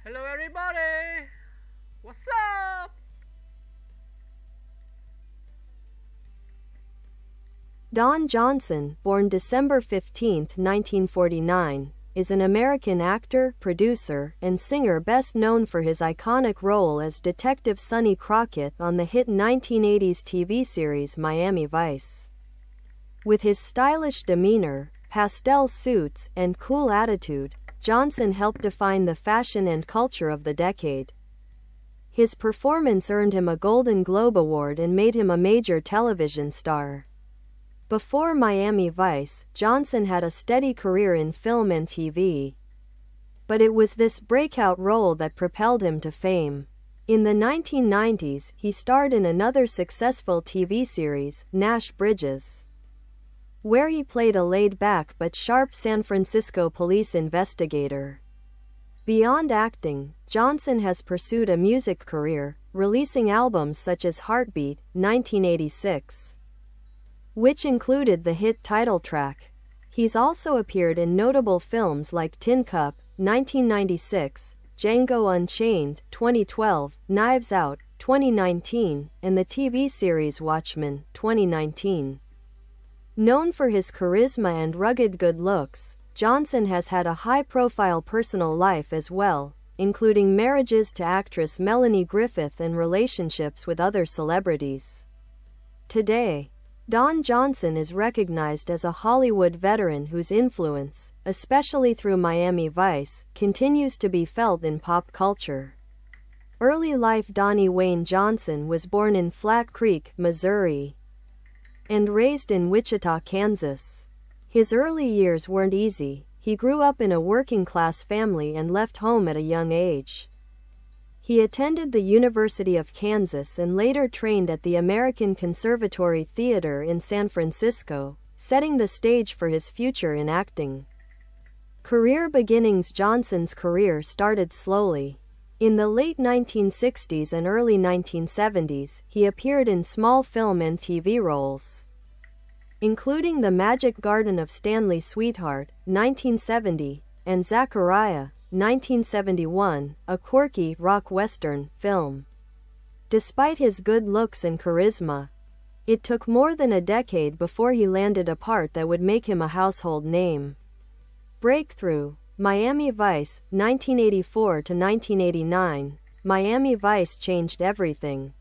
Hello everybody! What's up? Don Johnson, born December 15, 1949, is an American actor, producer, and singer best known for his iconic role as Detective Sonny Crockett on the hit 1980s TV series Miami Vice. With his stylish demeanor, pastel suits, and cool attitude, Johnson helped define the fashion and culture of the decade. His performance earned him a Golden Globe Award and made him a major television star. Before Miami Vice, Johnson had a steady career in film and TV. But it was this breakout role that propelled him to fame. In the 1990s, he starred in another successful TV series, Nash Bridges, where he played a laid-back but sharp San Francisco police investigator. Beyond acting, Johnson has pursued a music career, releasing albums such as Heartbeat, 1986, which included the hit title track. He's also appeared in notable films like Tin Cup, 1996, Django Unchained, 2012, Knives Out, 2019, and the TV series Watchmen, 2019. Known for his charisma and rugged good looks, Johnson has had a high-profile personal life as well, including marriages to actress Melanie Griffith and relationships with other celebrities. Today, Don Johnson is recognized as a Hollywood veteran whose influence, especially through Miami Vice, continues to be felt in pop culture. Early life: Donnie Wayne Johnson was born in Flat Creek, Missouri, and raised in Wichita, Kansas. His early years weren't easy. He grew up in a working-class family and left home at a young age. He attended the University of Kansas and later trained at the American Conservatory Theater in San Francisco, setting the stage for his future in acting. Career beginnings: Johnson's career started slowly. In the late 1960s and early 1970s, he appeared in small film and TV roles, including The Magic Garden of Stanley Sweetheart, 1970, and Zachariah, 1971, a quirky, rock-western film. Despite his good looks and charisma, it took more than a decade before he landed a part that would make him a household name. Breakthrough: Miami Vice, 1984 to 1989. Miami Vice changed everything.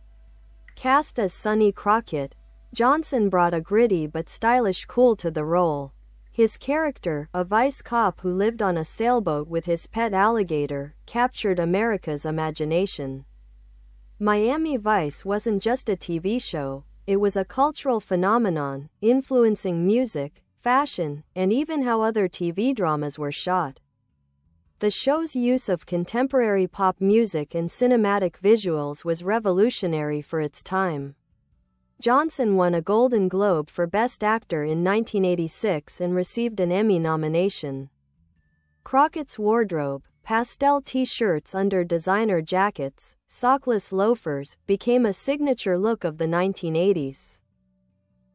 Cast as Sonny Crockett, Johnson brought a gritty but stylish cool to the role. His character, a vice cop who lived on a sailboat with his pet alligator, captured America's imagination. Miami Vice wasn't just a TV show, it was a cultural phenomenon, influencing music, fashion, and even how other TV dramas were shot. The show's use of contemporary pop music and cinematic visuals was revolutionary for its time. Johnson won a Golden Globe for Best Actor in 1986 and received an Emmy nomination. Crockett's wardrobe, pastel t-shirts under designer jackets, sockless loafers, became a signature look of the 1980s.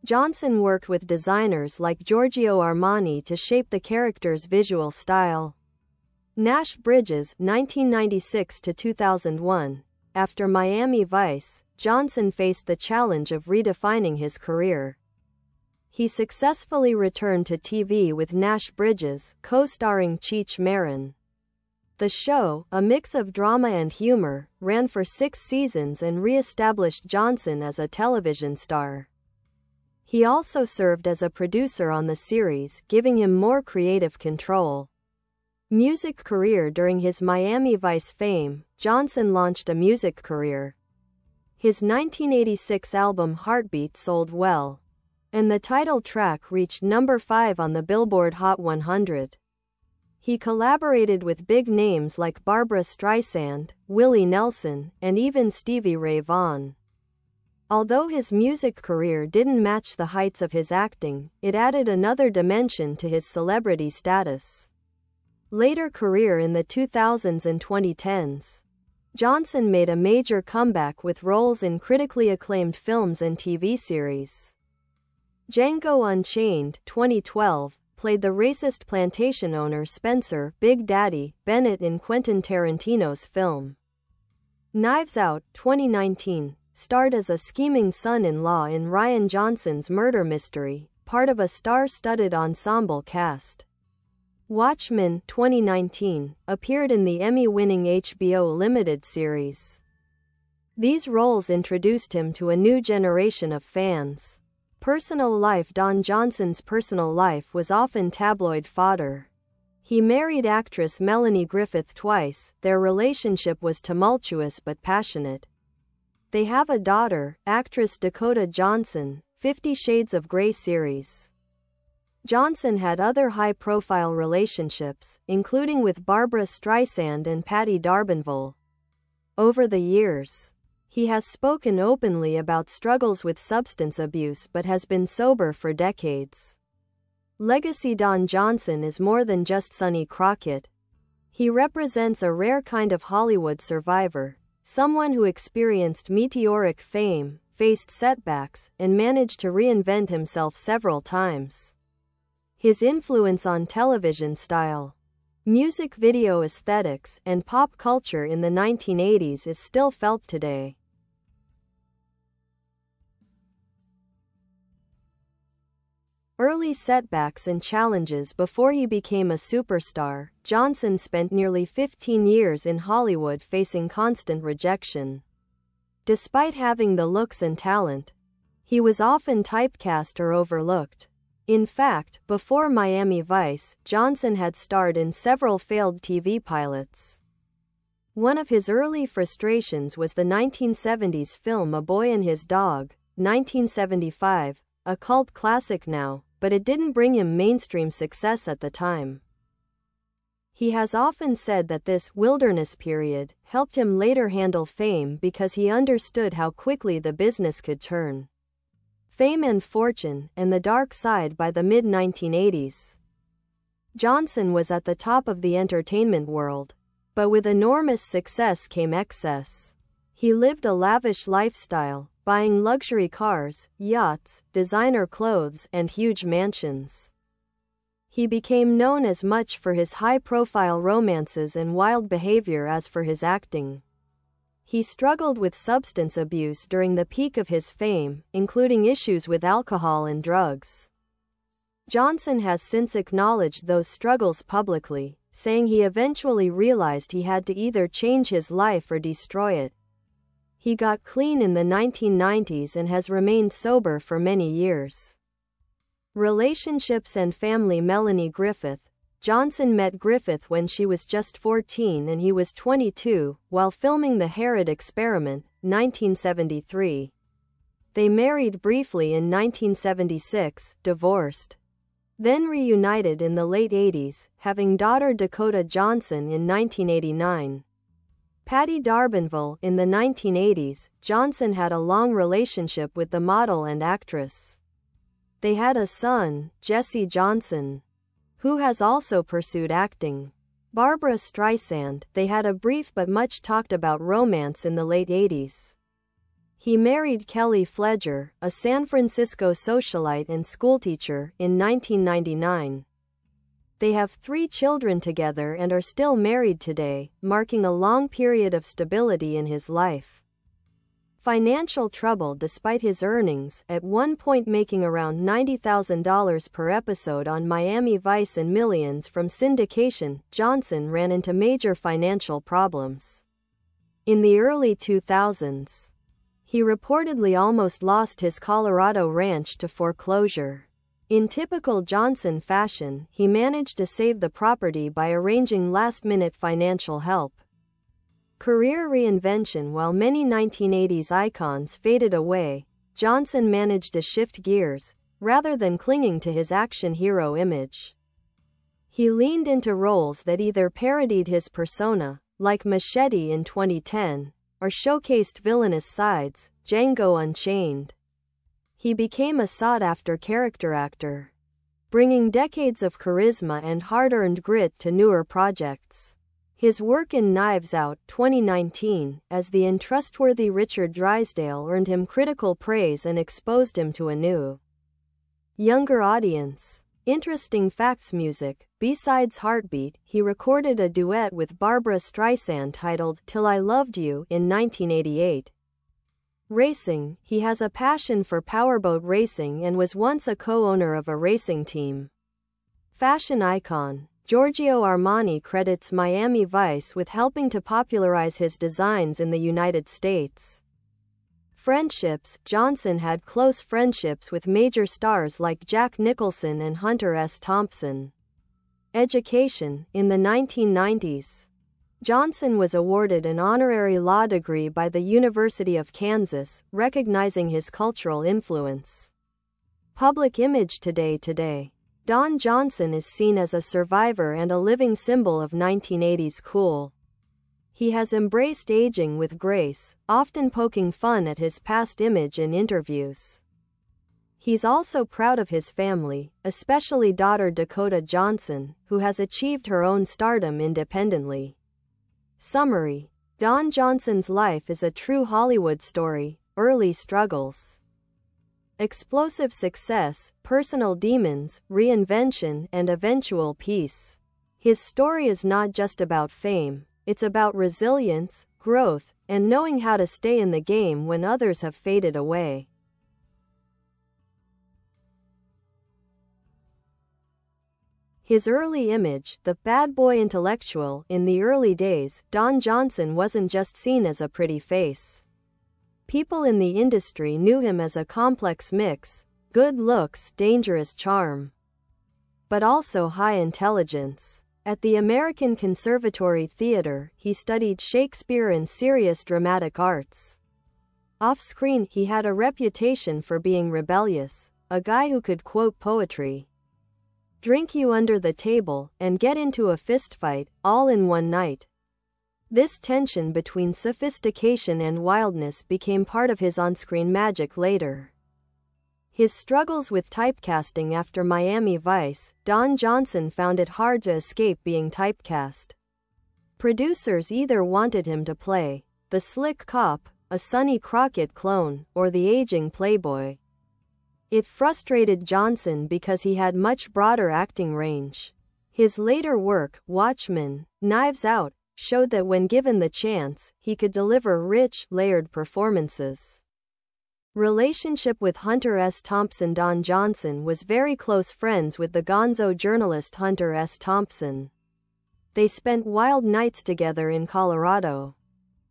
Johnson worked with designers like Giorgio Armani to shape the character's visual style. Nash Bridges, 1996 to 2001. After Miami Vice, Johnson faced the challenge of redefining his career. He successfully returned to TV with Nash Bridges, co-starring Cheech Marin. The show, a mix of drama and humor, ran for 6 seasons and re-established Johnson as a television star. He also served as a producer on the series, giving him more creative control. Music career: during his Miami Vice fame, Johnson launched a music career. His 1986 album Heartbeat sold well, and the title track reached number 5 on the Billboard Hot 100. He collaborated with big names like Barbra Streisand, Willie Nelson, and even Stevie Ray Vaughan. Although his music career didn't match the heights of his acting, it added another dimension to his celebrity status. Later career: in the 2000s and 2010s, Johnson made a major comeback with roles in critically acclaimed films and TV series. Django Unchained, 2012, played the racist plantation owner Spencer "Big Daddy" Bennett in Quentin Tarantino's film Knives Out, 2019, starred as a scheming son-in-law in Rian Johnson's murder mystery, part of a star-studded ensemble cast. Watchmen, 2019, appeared in the Emmy-winning HBO limited series. These roles introduced him to a new generation of fans. Personal life. Don Johnson's personal life was often tabloid fodder. He married actress Melanie Griffith twice. Their relationship was tumultuous but passionate. They have a daughter, actress Dakota Johnson, 50 Shades of Grey series. Johnson had other high-profile relationships, including with Barbra Streisand and Patty D'Arbanville. Over the years, he has spoken openly about struggles with substance abuse but has been sober for decades. Legacy. Don Johnson is more than just Sonny Crockett. He represents a rare kind of Hollywood survivor, someone who experienced meteoric fame, faced setbacks, and managed to reinvent himself several times. His influence on television style, music video aesthetics, and pop culture in the 1980s is still felt today. Early setbacks and challenges. Before he became a superstar, Johnson spent nearly 15 years in Hollywood facing constant rejection. Despite having the looks and talent, he was often typecast or overlooked. In fact, before Miami Vice, Johnson had starred in several failed TV pilots. One of his early frustrations was the 1970s film A Boy and His Dog, 1975, a cult classic now, but it didn't bring him mainstream success at the time. He has often said that this wilderness period helped him later handle fame because he understood how quickly the business could turn. Fame and Fortune, and the Dark Side. By the mid-1980s, Johnson was at the top of the entertainment world, but with enormous success came excess. He lived a lavish lifestyle, buying luxury cars, yachts, designer clothes, and huge mansions. He became known as much for his high-profile romances and wild behavior as for his acting. He struggled with substance abuse during the peak of his fame, including issues with alcohol and drugs. Johnson has since acknowledged those struggles publicly, saying he eventually realized he had to either change his life or destroy it. He got clean in the 1990s and has remained sober for many years. Relationships and family. Melanie Griffith. Johnson met Griffith when she was just 14 and he was 22, while filming The Herod Experiment, 1973. They married briefly in 1976, divorced, then reunited in the late 80s, having daughter Dakota Johnson in 1989. Patty D'Arbanville. In the 1980s, Johnson had a long relationship with the model and actress. They had a son, Jesse Johnson, who has also pursued acting. Barbra Streisand. They had a brief but much talked about romance in the late 80s. He married Kelly Fledger, a San Francisco socialite and schoolteacher, in 1999. They have 3 children together and are still married today, marking a long period of stability in his life. Financial trouble. Despite his earnings, at one point making around $90,000 per episode on Miami Vice and millions from syndication, Johnson ran into major financial problems. In the early 2000s, he reportedly almost lost his Colorado ranch to foreclosure. In typical Johnson fashion, he managed to save the property by arranging last-minute financial help. Career reinvention. While many 1980s icons faded away, Johnson managed to shift gears, rather than clinging to his action hero image. He leaned into roles that either parodied his persona, like Machete in 2010, or showcased villainous sides, Django Unchained. He became a sought-after character actor, bringing decades of charisma and hard-earned grit to newer projects. His work in Knives Out, 2019, as the untrustworthy Richard Drysdale earned him critical praise and exposed him to a new, younger audience. Interesting facts: music. Besides Heartbeat, he recorded a duet with Barbra Streisand titled Till I Loved You in 1988. Racing. He has a passion for powerboat racing and was once a co-owner of a racing team. Fashion icon. Giorgio Armani credits Miami Vice with helping to popularize his designs in the United States. Friendships. Johnson had close friendships with major stars like Jack Nicholson and Hunter S. Thompson. Education. In the 1990s, Johnson was awarded an honorary law degree by the University of Kansas, recognizing his cultural influence. Public image. Today, Don Johnson is seen as a survivor and a living symbol of 1980s cool. He has embraced aging with grace, often poking fun at his past image in interviews. He's also proud of his family, especially daughter Dakota Johnson, who has achieved her own stardom independently. Summary. Don Johnson's life is a true Hollywood story: early struggles, explosive success, personal demons, reinvention, and eventual peace. His story is not just about fame. It's about resilience, growth, and knowing how to stay in the game when others have faded away. His early image, the bad boy intellectual. In the early days, Don Johnson wasn't just seen as a pretty face. People in the industry knew him as a complex mix: good looks, dangerous charm, but also high intelligence. At the American Conservatory Theater, he studied Shakespeare and serious dramatic arts. Off-screen, he had a reputation for being rebellious, a guy who could quote poetry, drink you under the table, and get into a fistfight, all in one night. This tension between sophistication and wildness became part of his on-screen magic later. His struggles with typecasting. After Miami Vice, Don Johnson found it hard to escape being typecast. Producers either wanted him to play the slick cop, a Sonny Crockett clone, or the aging playboy. It frustrated Johnson because he had much broader acting range. His later work, Watchmen, Knives Out, showed that when given the chance, he could deliver rich, layered performances. Relationship with Hunter S. Thompson. Don Johnson was very close friends with the gonzo journalist Hunter S. Thompson. They spent wild nights together in Colorado,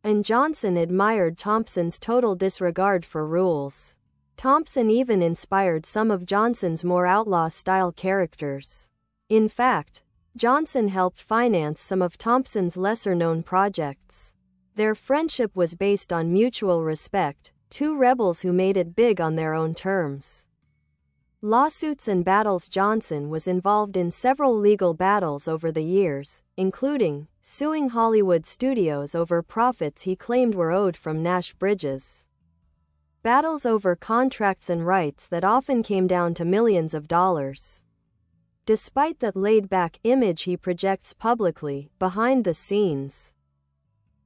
and Johnson admired Thompson's total disregard for rules. Thompson even inspired some of Johnson's more outlaw-style characters. In fact, Johnson helped finance some of Thompson's lesser-known projects. Their friendship was based on mutual respect, two rebels who made it big on their own terms. Lawsuits and battles. Johnson was involved in several legal battles over the years, including suing Hollywood studios over profits he claimed were owed from Nash Bridges. Battles over contracts and rights that often came down to millions of dollars. Despite that laid-back image he projects publicly, behind the scenes,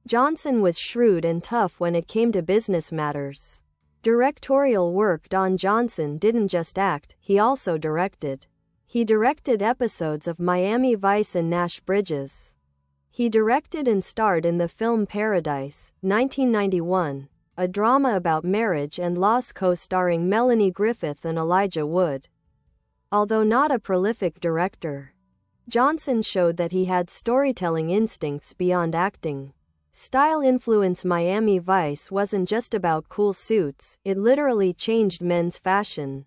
Johnson was shrewd and tough when it came to business matters. Directorial work. Don Johnson didn't just act, he also directed. He directed episodes of Miami Vice and Nash Bridges. He directed and starred in the film Paradise, 1991, a drama about marriage and loss co-starring Melanie Griffith and Elijah Wood. Although not a prolific director, Johnson showed that he had storytelling instincts beyond acting. Style influence. Miami Vice wasn't just about cool suits, it literally changed men's fashion.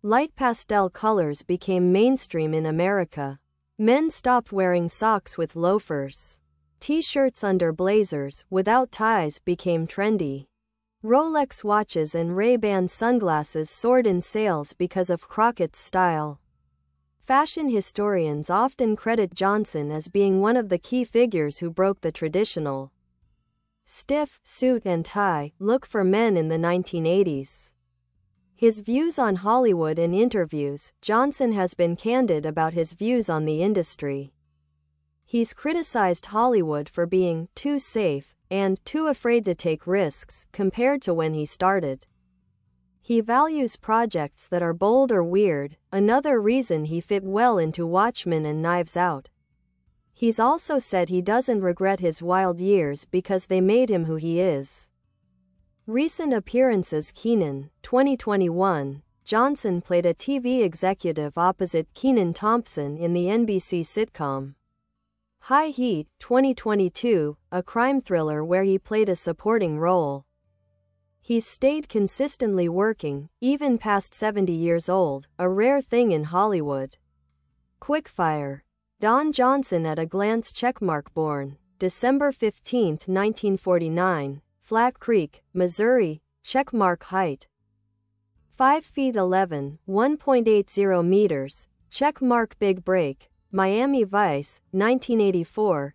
Light pastel colors became mainstream in America. Men stopped wearing socks with loafers. T-shirts under blazers, without ties, became trendy. Rolex watches and Ray-Ban sunglasses soared in sales because of Crockett's style. Fashion historians often credit Johnson as being one of the key figures who broke the traditional stiff suit and tie look for men in the 1980s. His views on Hollywood. In interviews, Johnson has been candid about his views on the industry. He's criticized Hollywood for being too safe and too afraid to take risks compared to when he started. He values projects that are bold or weird, another reason he fit well into Watchmen and Knives Out. He's also said he doesn't regret his wild years because they made him who he is. Recent appearances: Kenan, 2021. Johnson played a TV executive opposite Kenan Thompson in the NBC sitcom High Heat, 2022, a crime thriller where he played a supporting role. He's stayed consistently working, even past 70 years old, a rare thing in Hollywood. Quickfire. Don Johnson at a glance. Born December 15, 1949, Flat Creek, Missouri. Height 5 feet 11, 1.80 meters. Big Break, Miami Vice, 1984.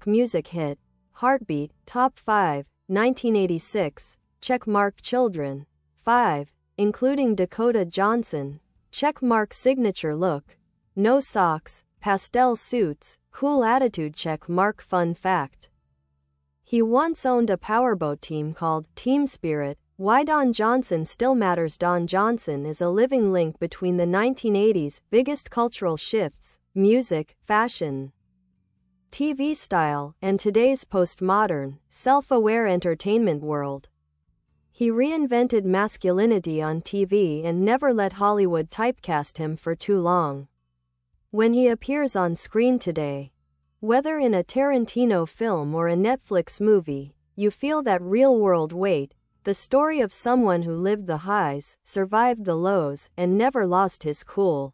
Music hit, Heartbeat, Top 5, 1986. Children, 5, including Dakota Johnson. Signature look, no socks, pastel suits, cool attitude. Fun fact: he once owned a powerboat team called Team Spirit. Why Don Johnson still matters. Don Johnson is a living link between the 1980s biggest cultural shifts, music, fashion, TV style, and today's postmodern, self-aware entertainment world. He reinvented masculinity on TV and never let Hollywood typecast him for too long. When he appears on screen today, whether in a Tarantino film or a Netflix movie, you feel that real-world weight, the story of someone who lived the highs, survived the lows, and never lost his cool.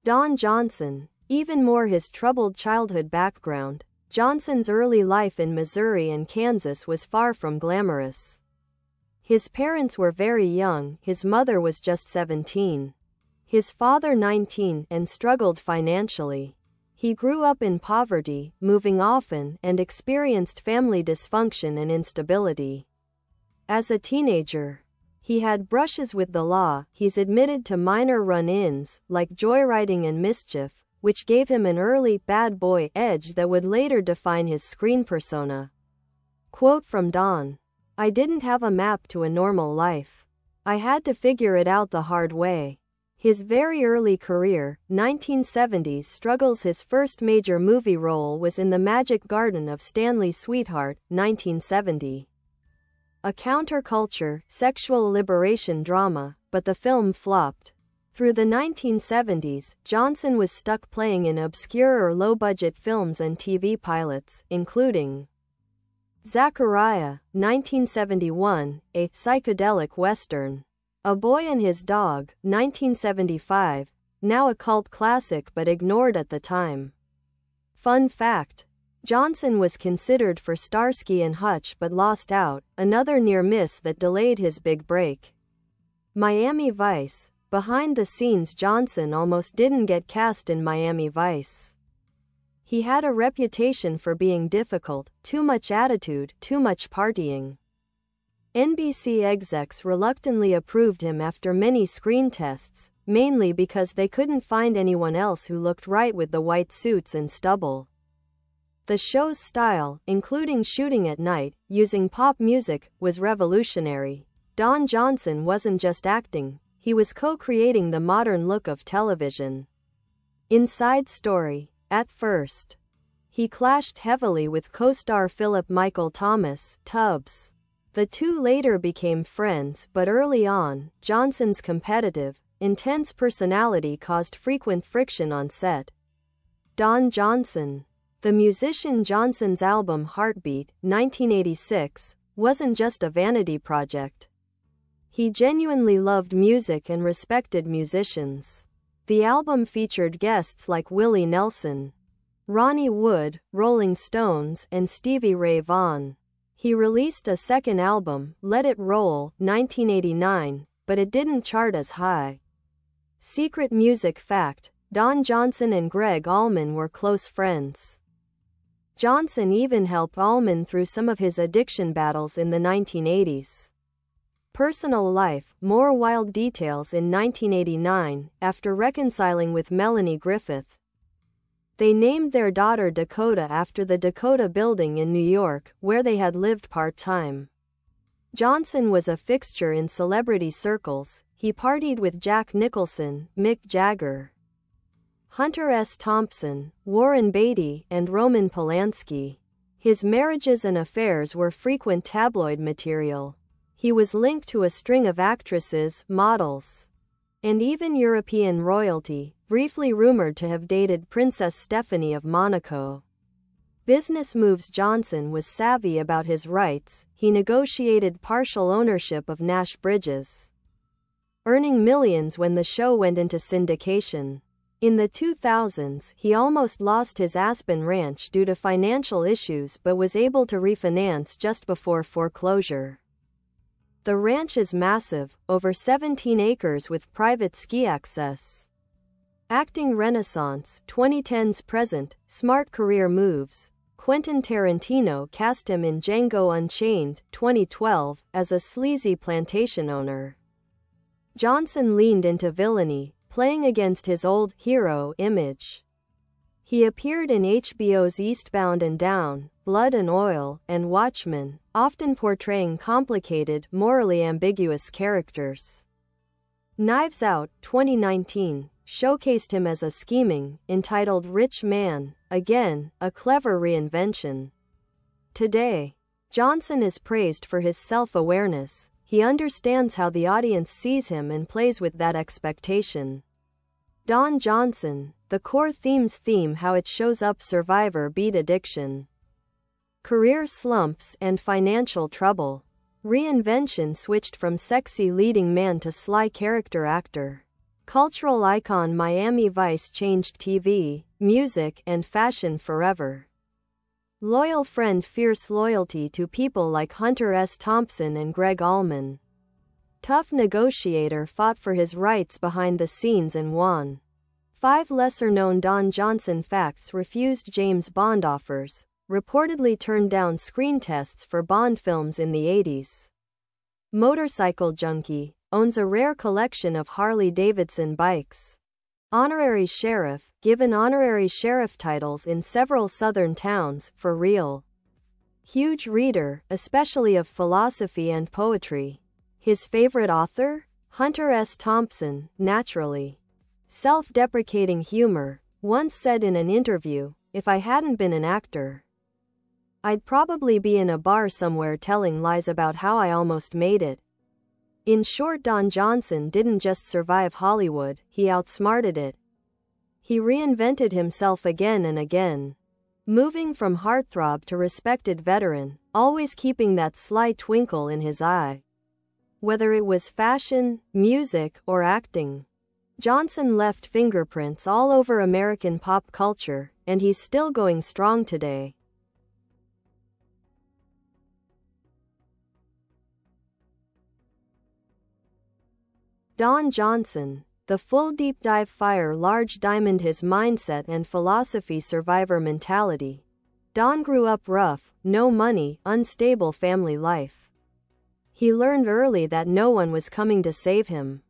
Don Johnson. Even more his troubled childhood background. Johnson's early life in Missouri and Kansas was far from glamorous. His parents were very young, his mother was just 17. His father 19, and struggled financially. He grew up in poverty, moving often, and experienced family dysfunction and instability. As a teenager, he had brushes with the law. He's admitted to minor run-ins, like joyriding and mischief, which gave him an early bad boy edge that would later define his screen persona. Quote from Don: "I didn't have a map to a normal life. I had to figure it out the hard way." His very early career, 1970s struggles. His first major movie role was in The Magic Garden of Stanley's Sweetheart, 1970. A counterculture, sexual liberation drama, but the film flopped. Through the 1970s, Johnson was stuck playing in obscure or low-budget films and TV pilots, including Zachariah, 1971, a psychedelic western. A Boy and His Dog, 1975, now a cult classic but ignored at the time. Fun fact: Johnson was considered for Starsky and Hutch but lost out, another near miss that delayed his big break. Miami Vice. Behind the scenes, Johnson almost didn't get cast in Miami Vice. He had a reputation for being difficult, too much attitude, too much partying. NBC execs reluctantly approved him after many screen tests, mainly because they couldn't find anyone else who looked right with the white suits and stubble. The show's style, including shooting at night, using pop music, was revolutionary. Don Johnson wasn't just acting, he was co-creating the modern look of television. Inside story: at first, he clashed heavily with co-star Philip Michael Thomas, Tubbs. The two later became friends, but early on, Johnson's competitive, intense personality caused frequent friction on set. Don Johnson. The musician Johnson's album Heartbeat, 1986, wasn't just a vanity project. He genuinely loved music and respected musicians. The album featured guests like Willie Nelson, Ronnie Wood, Rolling Stones, and Stevie Ray Vaughan. He released a second album, Let It Roll, 1989, but it didn't chart as high. Secret music fact: Don Johnson and Greg Allman were close friends. Johnson even helped Allman through some of his addiction battles in the 1980s. Personal life: more wild details in 1989, after reconciling with Melanie Griffith. They named their daughter Dakota after the Dakota Building in New York, where they had lived part-time. Johnson was a fixture in celebrity circles. He partied with Jack Nicholson, Mick Jagger, Hunter S. Thompson, Warren Beatty, and Roman Polanski. His marriages and affairs were frequent tabloid material. He was linked to a string of actresses, models, and even European royalty, briefly rumored to have dated Princess Stephanie of Monaco. Business moves. Johnson was savvy about his rights. He negotiated partial ownership of Nash Bridges, earning millions when the show went into syndication. In the 2000s, he almost lost his Aspen ranch due to financial issues but was able to refinance just before foreclosure. The ranch is massive, over 17 acres with private ski access. Acting renaissance, 2010s present, smart career moves. Quentin Tarantino cast him in Django Unchained, 2012, as a sleazy plantation owner. Johnson leaned into villainy, playing against his old hero image. He appeared in HBO's Eastbound and Down, Blood and Oil, and Watchmen, often portraying complicated, morally ambiguous characters. Knives Out, 2019, showcased him as a scheming, entitled rich man, again, a clever reinvention. Today, Johnson is praised for his self-awareness. He understands how the audience sees him and plays with that expectation. Don Johnson, the core theme's theme, how it shows up. Survivor beat addiction, career slumps, and financial trouble. Reinvention switched from sexy leading man to sly character actor. Cultural icon. Miami Vice changed TV, music, and fashion forever. Loyal friend. Fierce loyalty to people like Hunter S. Thompson and Greg Allman. Tough negotiator, fought for his rights behind the scenes and won. 5 lesser-known Don Johnson facts. Refused James Bond offers. Reportedly turned down screen tests for Bond films in the 80s. Motorcycle junkie. Owns a rare collection of Harley-Davidson bikes. Honorary sheriff. Given honorary sheriff titles in several southern towns, for real. Huge reader, especially of philosophy and poetry. His favorite author? Hunter S. Thompson, naturally. Self-deprecating humor. Once said in an interview, "If I hadn't been an actor, I'd probably be in a bar somewhere telling lies about how I almost made it." In short, Don Johnson didn't just survive Hollywood, he outsmarted it. He reinvented himself again and again, moving from heartthrob to respected veteran, always keeping that sly twinkle in his eye. Whether it was fashion, music, or acting, Johnson left fingerprints all over American pop culture, and he's still going strong today. Don Johnson, the full deep dive. Fire large diamond. His mindset and philosophy. Survivor mentality. Don grew up rough, no money, unstable family life. He learned early that no one was coming to save him.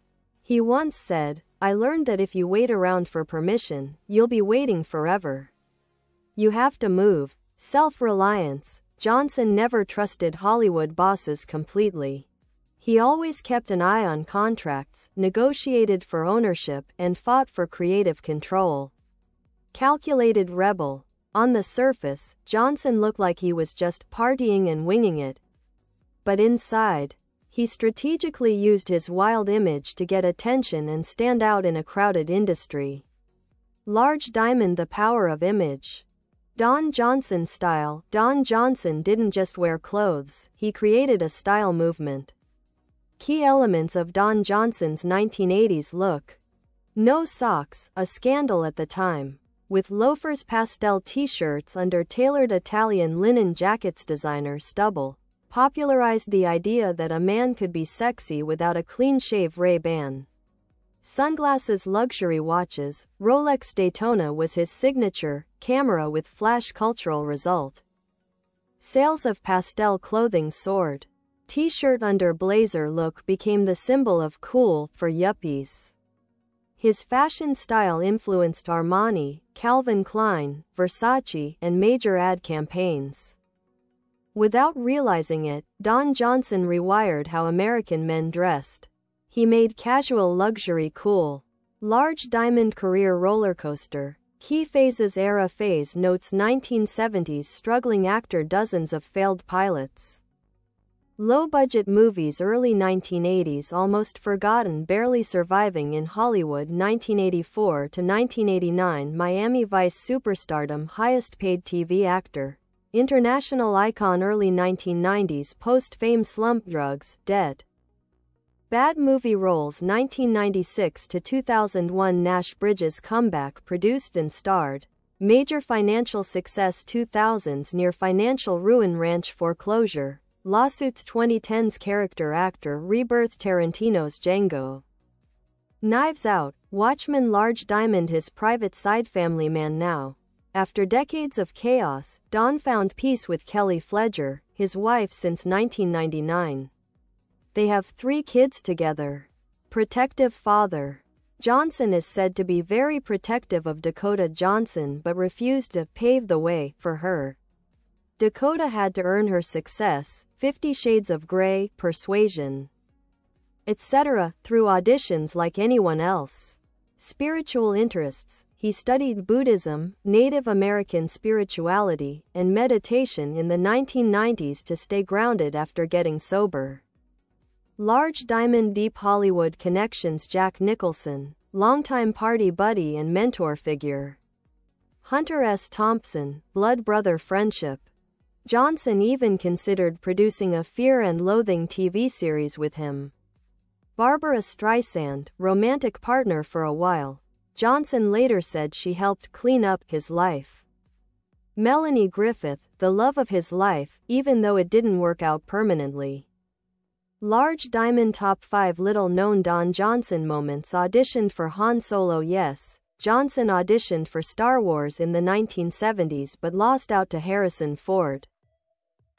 He once said, "I learned that if you wait around for permission, you'll be waiting forever. You have to move." Self-reliance. Johnson never trusted Hollywood bosses completely. He always kept an eye on contracts, negotiated for ownership, and fought for creative control. Calculated rebel. On the surface, Johnson looked like he was just partying and winging it. But inside, he strategically used his wild image to get attention and stand out in a crowded industry. Large diamond. The power of image. Don Johnson style. Don Johnson didn't just wear clothes, he created a style movement. Key elements of Don Johnson's 1980s look. No socks, a scandal at the time. With loafers. Pastel t-shirts under tailored Italian linen jackets. Designer stubble popularized the idea that a man could be sexy without a clean-shave Ray-Ban. Sunglasses. Luxury watches. Rolex Daytona was his signature camera with flash. Cultural result. Sales of pastel clothing soared. T-shirt under blazer look became the symbol of cool for yuppies. His fashion style influenced Armani, Calvin Klein, Versace, and major ad campaigns. Without realizing it, Don Johnson rewired how American men dressed. He made casual luxury cool. Large diamond career roller coaster. Key phases era phase notes 1970s struggling actor dozens of failed pilots. Low-budget movies early 1980s almost forgotten barely surviving in Hollywood 1984 to 1989 Miami Vice superstardom highest paid TV actor. International icon early 1990s post-fame slump drugs, debt. Bad movie roles 1996 to 2001 Nash Bridges comeback produced and starred. Major financial success 2000s near financial ruin ranch foreclosure. Lawsuits 2010s character actor rebirth Tarantino's Django. Knives Out, Watchmen large diamond his private side family man now. After decades of chaos, Don found peace with Kelly Fletcher, his wife since 1999. They have 3 kids together. Protective father. Johnson is said to be very protective of Dakota Johnson but refused to pave the way for her. Dakota had to earn her success, 50 Shades of Grey, Persuasion, etc., through auditions like anyone else. Spiritual interests. He studied Buddhism, Native American spirituality, and meditation in the 1990s to stay grounded after getting sober. Large diamond deep Hollywood connections Jack Nicholson, longtime party buddy and mentor figure. Hunter S. Thompson, blood brother friendship. Johnson even considered producing a Fear and Loathing TV series with him. Barbara Streisand, romantic partner for a while. Johnson later said she helped clean up his life. Melanie Griffith, the love of his life, even though it didn't work out permanently. Large diamond top 5 little-known Don Johnson moments auditioned for Han Solo Yes, Johnson auditioned for Star Wars in the 1970s but lost out to Harrison Ford.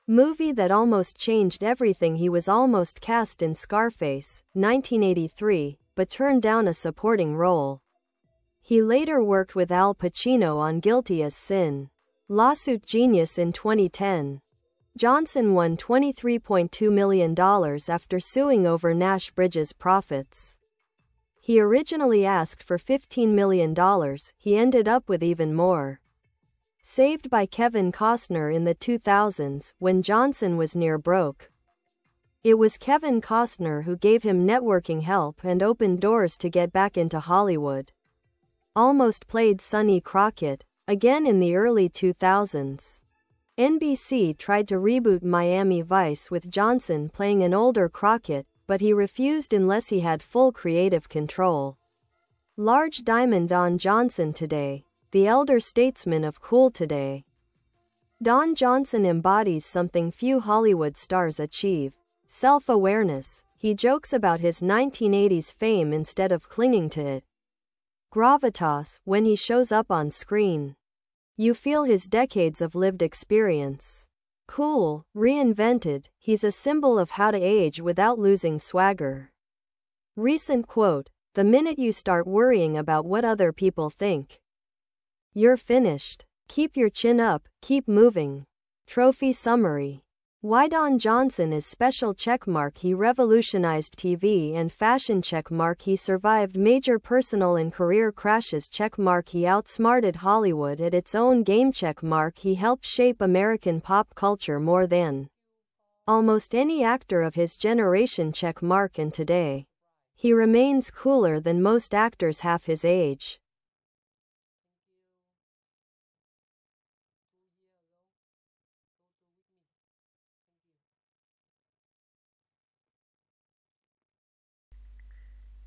Movie that almost changed everything he was almost cast in Scarface, 1983, but turned down a supporting role. He later worked with Al Pacino on Guilty as Sin. Lawsuit Genius in 2010. Johnson won $23.2 million after suing over Nash Bridges' profits. He originally asked for $15 million, he ended up with even more. Saved by Kevin Costner in the 2000s, when Johnson was near broke. It was Kevin Costner who gave him networking help and opened doors to get back into Hollywood. Almost played Sonny Crockett, again in the early 2000s. NBC tried to reboot Miami Vice with Johnson playing an older Crockett, but he refused unless he had full creative control. Large diamond Don Johnson today, the elder statesman of cool today. Don Johnson embodies something few Hollywood stars achieve: self-awareness. He jokes about his 1980s fame instead of clinging to it. Gravitas when he shows up on screen. You feel his decades of lived experience. Cool, reinvented, he's a symbol of how to age without losing swagger. Recent quote: "The minute you start worrying about what other people think, you're finished. Keep your chin up, keep moving." Trophy summary. Why Don Johnson is special checkmark he revolutionized TV and fashion checkmark he survived major personal and career crashes checkmark he outsmarted Hollywood at its own game checkmark he helped shape American pop culture more than almost any actor of his generation checkmark and today. He remains cooler than most actors half his age.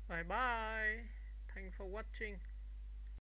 Bye bye. Thanks for watching.